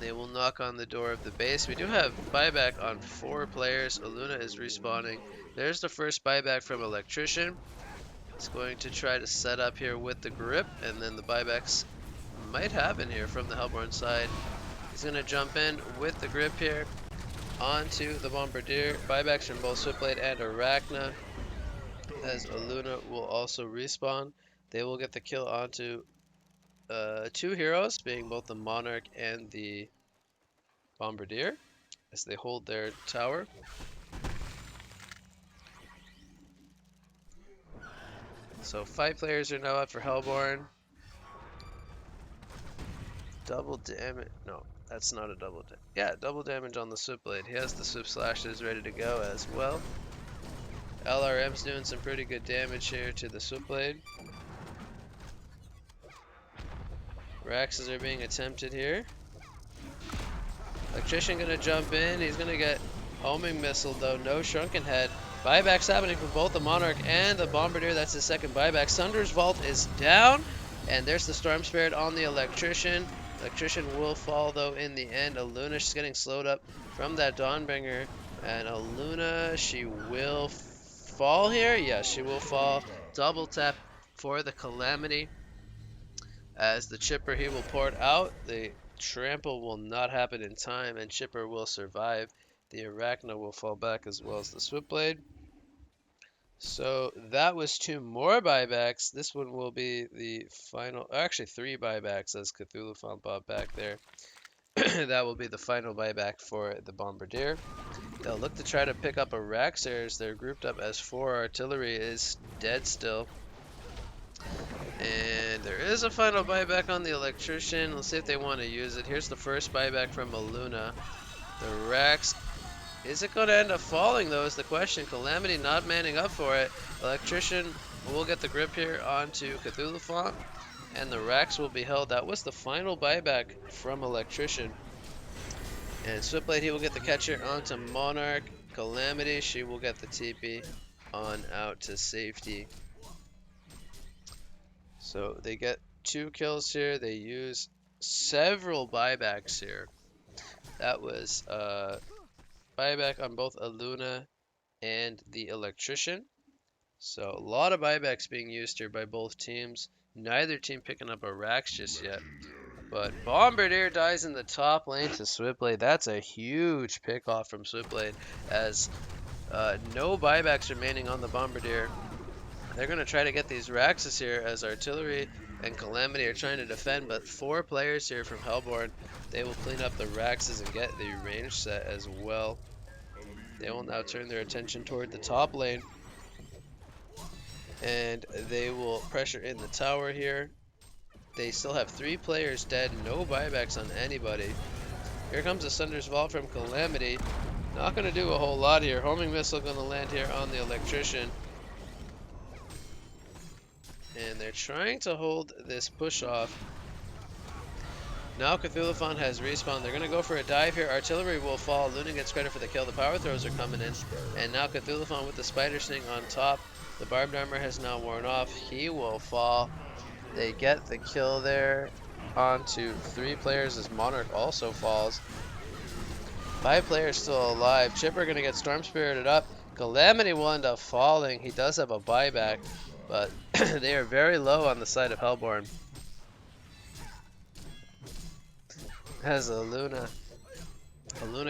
They will knock on the door of the base. We do have buyback on 4 players. Aluna is respawning. There's the first buyback from Electrician. He's going to try to set up here with the grip, and then the buybacks might happen here from the Hellborn side. He's going to jump in with the grip here onto the Bombardier. Buybacks from both Swiftblade and Arachna, as Aluna will also respawn. They will get the kill onto 2 heroes, being both the Monarch and the Bombardier, as they hold their tower. So 5 players are now up for Hellborn. Double damage. No, that's not a double damage. Yeah, double damage on the Swiftblade. He has the Swift Slashes ready to go as well. LRM's doing some pretty good damage here to the Swiftblade. Raxes are being attempted here. Electrician gonna jump in. He's gonna get homing missile though. No Shrunken Head. Buybacks happening for both the Monarch and the Bombardier. That's his second buyback. Sunder's Vault is down. And there's the Storm Spirit on the Electrician. Electrician will fall though in the end. Aluna, she's getting slowed up from that Dawnbringer. And Aluna, she will fall here. Yes, she will fall. Double tap for the Calamity. As the Chipper, he will port out. The trample will not happen in time, and Chipper will survive. The Arachna will fall back as well as the Swiftblade. So that was 2 more buybacks. This one will be the final, actually 3 buybacks as Cthulhu found Bob back there. That will be the final buyback for the Bombardier. They'll look to try to pick up a Raxers. They're grouped up as 4 artillery is dead still. And there is a final buyback on the electrician. Let's see if they want to use it. Here's the first buyback from Aluna. The Rax, is it going to end up falling though is the question. Calamity not manning up for it. Electrician will get the grip here onto Cthulhu Font. And the Rax will be held. That was the final buyback from Electrician. And Swiftblade, he will get the catcher onto Monarch. Calamity, she will get the TP on out to safety. So they get 2 kills here. They use several buybacks here. That was buyback on both Aluna and the Electrician. So a lot of buybacks being used here by both teams. Neither team picking up a Rax just yet. But Bombardier dies in the top lane to Swiftblade. That's a huge pick off from Swiftblade as no buybacks remaining on the Bombardier. They're going to try to get these Raxes here as Artillery and Calamity are trying to defend, but 4 players here from Hellborn, they will clean up the Raxes and get the range set as well. They will now turn their attention toward the top lane, and they will pressure in the tower here. They still have 3 players dead, no buybacks on anybody. Here comes a Sunder's Vault from Calamity. Not going to do a whole lot here. Homing Missile going to land here on the Electrician. And they're trying to hold this push off. Now Cthulhuphon has respawned. They're going to go for a dive here. Artillery will fall. Luna gets credit for the kill. The power throws are coming in. And now Cthulhuphon with the Spider Sting on top. The barbed armor has now worn off. He will fall. They get the kill there onto 3 players as Monarch also falls. 5 players still alive. Chipper going to get Storm Spirited up. Calamity will end up falling. He does have a buyback, but they are very low on the side of Hellborn. As Aluna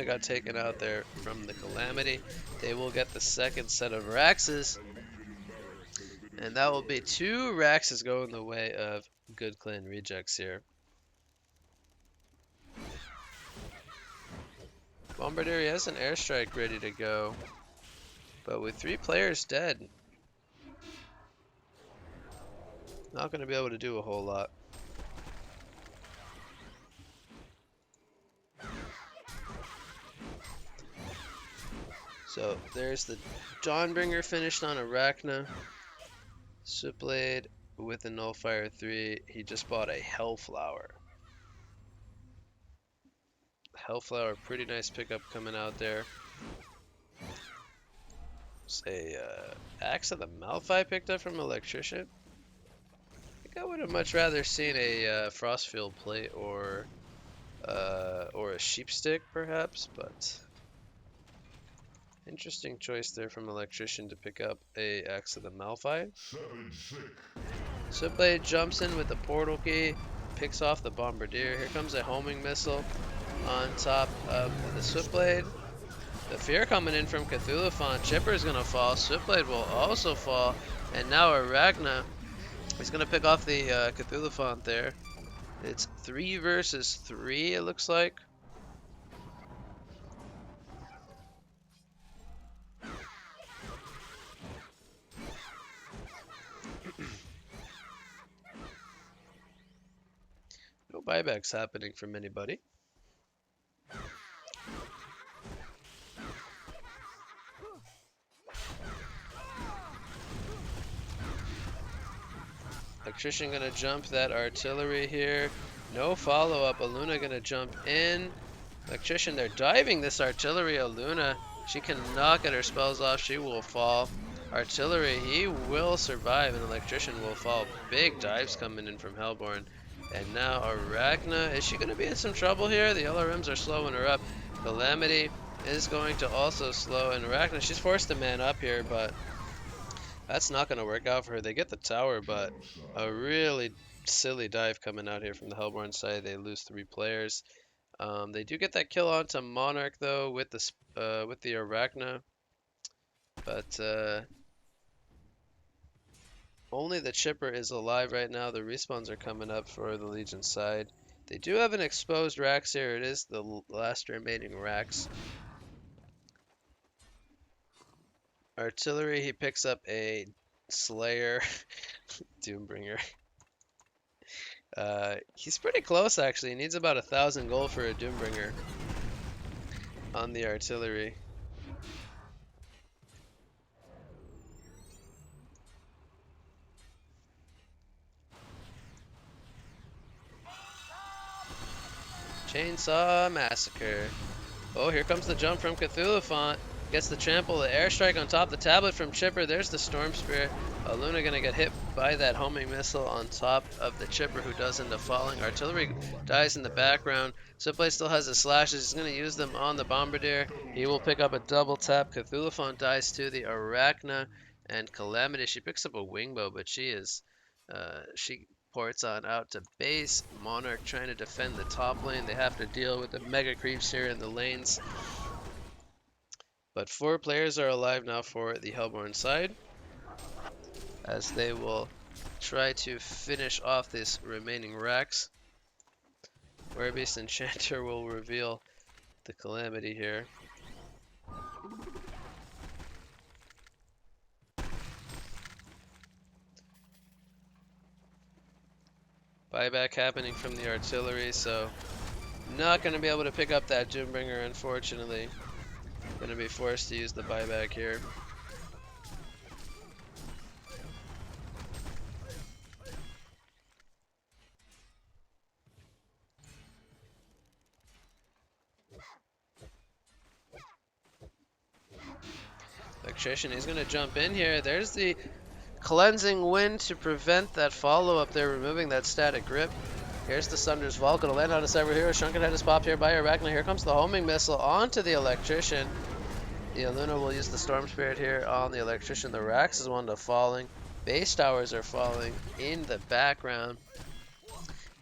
got taken out there from the Calamity. They will get the second set of Raxes. And that will be 2 Raxes going the way of Good Clan Rejects here. Bombardier has an airstrike ready to go. But with 3 players dead, not going to be able to do a whole lot. So there's the Dawnbringer finished on Arachna. Swiftblade with a Nullfire 3. He just bought a Hellflower. Hellflower, pretty nice pickup coming out there. It's a Axe of the Malphite picked up from Electrician. I think I would have much rather seen a Frostfield plate or a Sheepstick perhaps, but interesting choice there from Electrician to pick up a Axe of the Malphite. Swiftblade jumps in with the portal key, picks off the Bombardier. Here comes a homing missile on top of the Swiftblade. The fear coming in from Cthulhuphon. Chipper's gonna fall. Swiftblade will also fall. And now Arachna is gonna pick off the Cthulhuphon there. It's 3 versus 3, it looks like. No buybacks happening from anybody. Electrician gonna jump that artillery here. No follow-up. Aluna gonna jump in. Electrician, they're diving this artillery. Aluna, she cannot get her spells off. She will fall. Artillery, he will survive, and Electrician will fall. Big dives coming in from Hellborn. And now Arachna, is she gonna be in some trouble here? The LRMs are slowing her up. Calamity is going to also slow, and Arachna, she's forced to man up here, but that's not going to work out for her. They get the tower, but a really silly dive coming out here from the Hellborn side. They lose 3 players. They do get that kill onto Monarch though with the Arachna, but Only the chipper is alive right now. The respawns are coming up for the Legion side. They do have an exposed Rax here. It is the last remaining Rax. Artillery, he picks up a Slayer, Doombringer. He's pretty close actually. He needs about 1,000 gold for a Doombringer on the artillery. Chainsaw Massacre. Oh, here comes the jump from Cthulhu Font. Gets the trample, the airstrike on top, the tablet from Chipper. There's the Storm Spirit. Luna gonna get hit by that homing missile on top of the Chipper, who does end up falling. Artillery dies in the background. Subplay still has his slashes. He's gonna use them on the Bombardier. He will pick up a double tap. Cthulhu Font dies to the Arachna, and Calamity. She picks up a Wingbow, but she ports on out to base. Monarch trying to defend the top lane. They have to deal with the mega creeps here in the lanes. But 4 players are alive now for the Hellborn side, as they will try to finish off this remaining Rax. Werebeast Enchanter will reveal the Calamity here. Buyback happening from the artillery, so not going to be able to pick up that Doombringer, unfortunately. Going to be forced to use the buyback here. Electrician, he's going to jump in here. There's the Cleansing Wind to prevent that follow-up there, removing that static grip. Here's the Sunder's Vault, gonna land on a Cyber Hero. Shrunken Head is popped here by Arachna. Here comes the homing missile onto the Electrician. The Luna will use the Storm Spirit here on the Electrician. The Rax is one to falling. Base towers are falling in the background.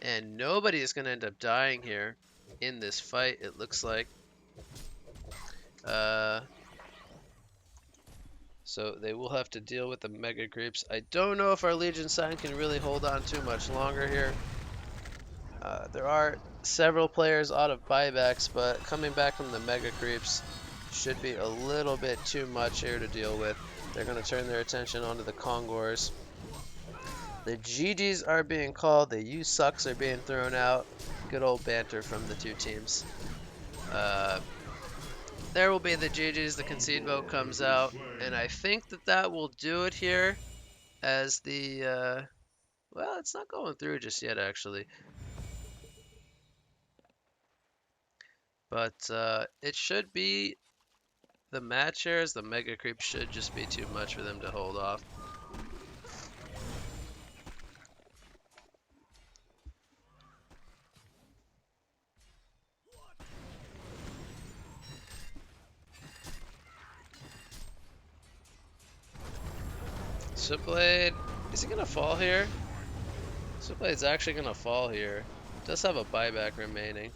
And nobody is gonna end up dying here in this fight, it looks like. So they will have to deal with the mega creeps. I don't know if our Legion side can really hold on too much longer here. There are several players out of buybacks, but coming back from the mega creeps should be a little bit too much here to deal with. They're going to turn their attention onto the Kongors. The GGs are being called. The you sucks are being thrown out. Good old banter from the two teams. There will be the GGs. The concede vote comes out, and I think that will do it here, as the well, it's not going through just yet actually. But it should be the match here, as the mega creep should just be too much for them to hold off. Switchblade, is he gonna fall here? Switchblade's actually gonna fall here. Does have a buyback remaining.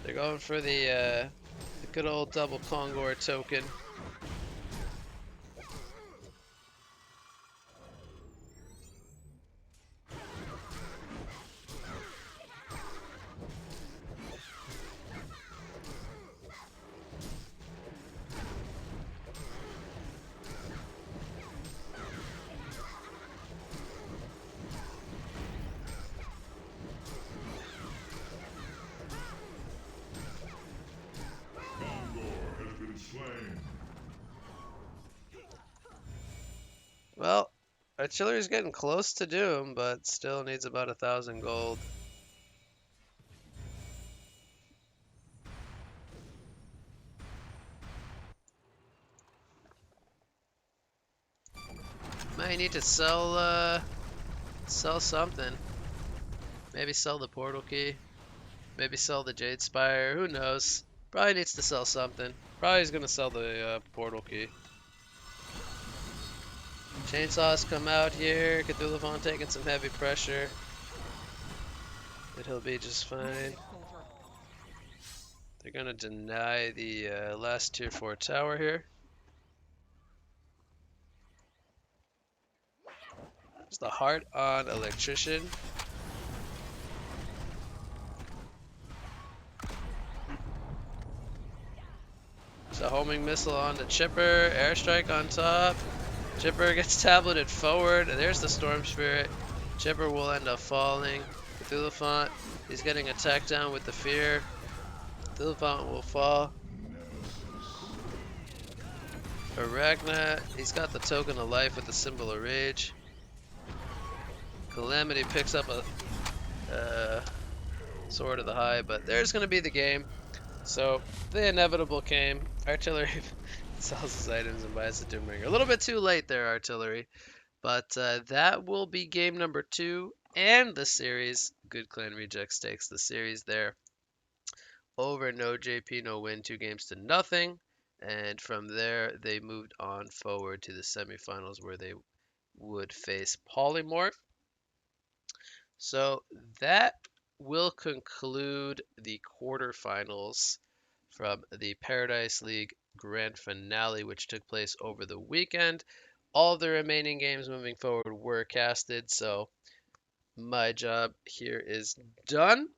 They're going for the good old double Kongor token. Well, artillery's getting close to doom, but still needs about 1,000 gold. Might need to sell something. Maybe sell the portal key. Maybe sell the Jade Spire. Who knows? Probably needs to sell something. Probably is gonna sell the portal key. Chainsaws come out here. Cthulhu Vaughn taking some heavy pressure. But he'll be just fine. They're gonna deny the last tier 4 tower here. It's the heart on electrician. It's a homing missile on the chipper. Airstrike on top. Chipper gets tableted forward. There's the storm spirit. Chipper will end up falling. Cthulhuphant, he's getting attacked down with the fear. Cthulhuphant will fall. Arachna, he's got the token of life with the symbol of rage. Calamity picks up a sword of the high, but there's going to be the game. So the inevitable came. Artillery sells his items and buys the Doombringer. A little bit too late there, Artillery. But that will be game number 2 and the series. Good Clan Rejects takes the series there over NoJPnoWin 2-0. And from there, they moved on forward to the semifinals where they would face Polymorph. So that will conclude the quarterfinals from the Paradise League Grand Finale, which took place over the weekend. All the remaining games moving forward were casted, so my job here is done.